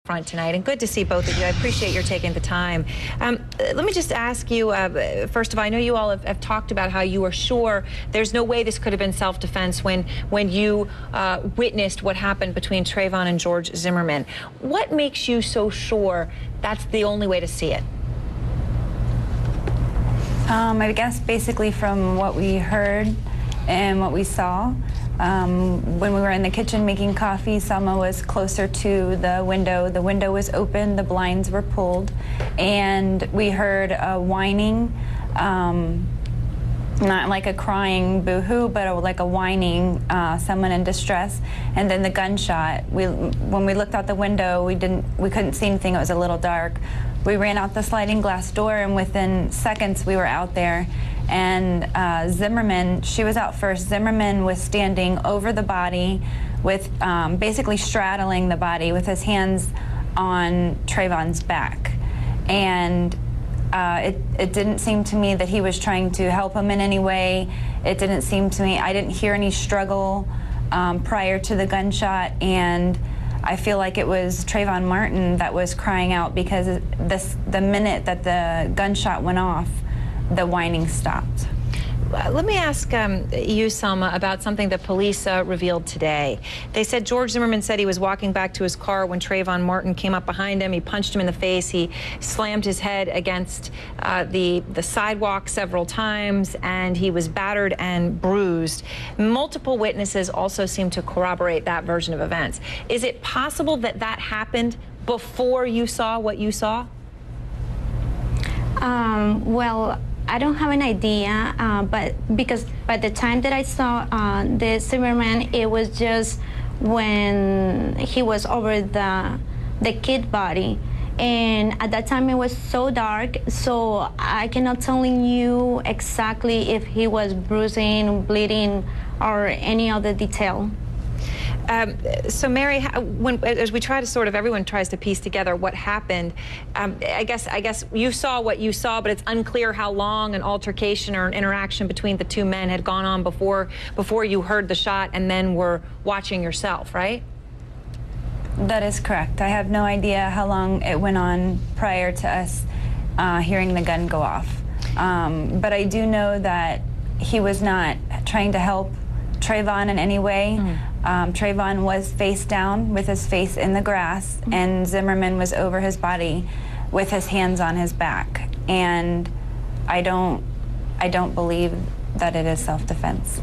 front tonight, and good to see both of you. I appreciate your taking the time. Let me just ask you, first of all, I know you all have talked about how you are sure there's no way this could have been self-defense when you witnessed what happened between Trayvon and George Zimmerman. What makes you so sure that's the only way to see it? I guess basically from what we heard and what we saw. When we were in the kitchen making coffee, Selma was closer to the window. The window was open, the blinds were pulled, and we heard a whining, not like a crying boo-hoo, but like a whining, someone in distress, and then the gunshot. When we looked out the window, we couldn't see anything. It was a little dark. We ran out the sliding glass door, and within seconds we were out there. And Zimmerman, she was out first. Zimmerman was standing over the body with basically straddling the body with his hands on Trayvon's back. And it didn't seem to me that he was trying to help him in any way. It didn't seem to me, I didn't hear any struggle prior to the gunshot, and I feel like it was Trayvon Martin that was crying out, because the minute that the gunshot went off, the whining stopped. Let me ask you, Selma, about something that police revealed today. They said George Zimmerman said he was walking back to his car when Trayvon Martin came up behind him. He punched him in the face. He slammed his head against the sidewalk several times, and he was battered and bruised. Multiple witnesses also seem to corroborate that version of events. Is it possible that that happened before you saw what you saw? Well, I don't have an idea, but because by the time that I saw the Zimmerman, it was just when he was over the kid body, and at that time it was so dark, so I cannot tell you exactly if he was bruising, bleeding, or any other detail. So Mary, as we try to everyone tries to piece together what happened, I guess you saw what you saw, but it's unclear how long an altercation or an interaction between the two men had gone on before you heard the shot and then were watching yourself, right? That is correct. I have no idea how long it went on prior to us hearing the gun go off. But I do know that he was not trying to help Trayvon in any way. Trayvon was face down with his face in the grass, and Zimmerman was over his body with his hands on his back. And I don't believe that it is self-defense.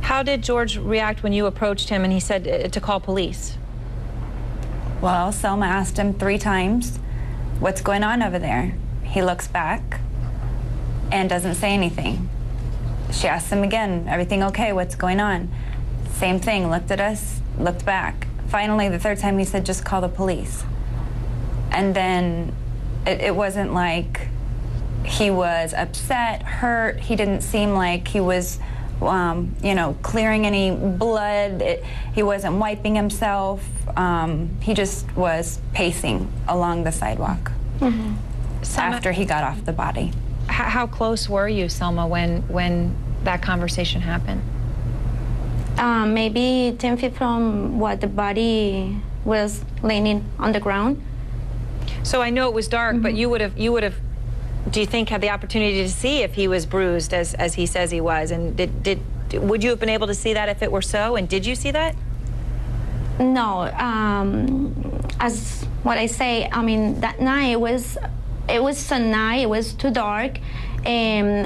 How did George react when you approached him and he said to call police? Well, Selma asked him 3 times, "What's going on over there?" He looks back and doesn't say anything. She asked him again, "Everything okay? What's going on?" Same thing, looked at us, looked back. Finally, the 3rd time he said, "Just call the police." And then it wasn't like he was upset, hurt. He didn't seem like he was, clearing any blood. He wasn't wiping himself. He just was pacing along the sidewalk after he got off the body. How close were you, Selma, when that conversation happened? Maybe 10 feet from what the body was laying on the ground. So I know it was dark, but you would have, do you think, had the opportunity to see if he was bruised as he says he was? And would you have been able to see that if it were so? And did you see that? No. As what I say, I mean, that night it was a night. It was too dark. And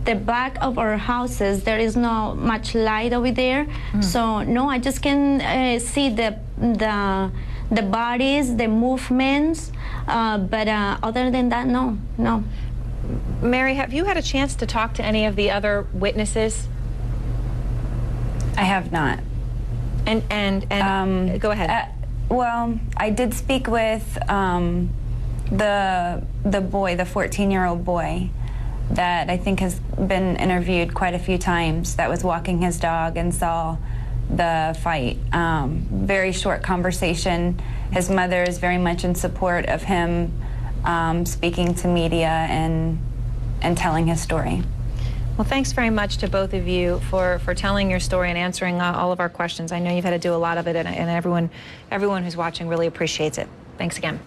the back of our houses, there is not much light over there. So no, I just can see the bodies, the movements, but other than that, no. Mary, have you had a chance to talk to any of the other witnesses? I have not. And go ahead. Well, I did speak with the boy, the 14-year-old boy that I think has been interviewed quite a few times, that was walking his dog and saw the fight. Very short conversation. His mother is very much in support of him speaking to media and telling his story. Well, thanks very much to both of you for telling your story and answering all of our questions. I know you've had to do a lot of it, and everyone who's watching really appreciates it. Thanks again.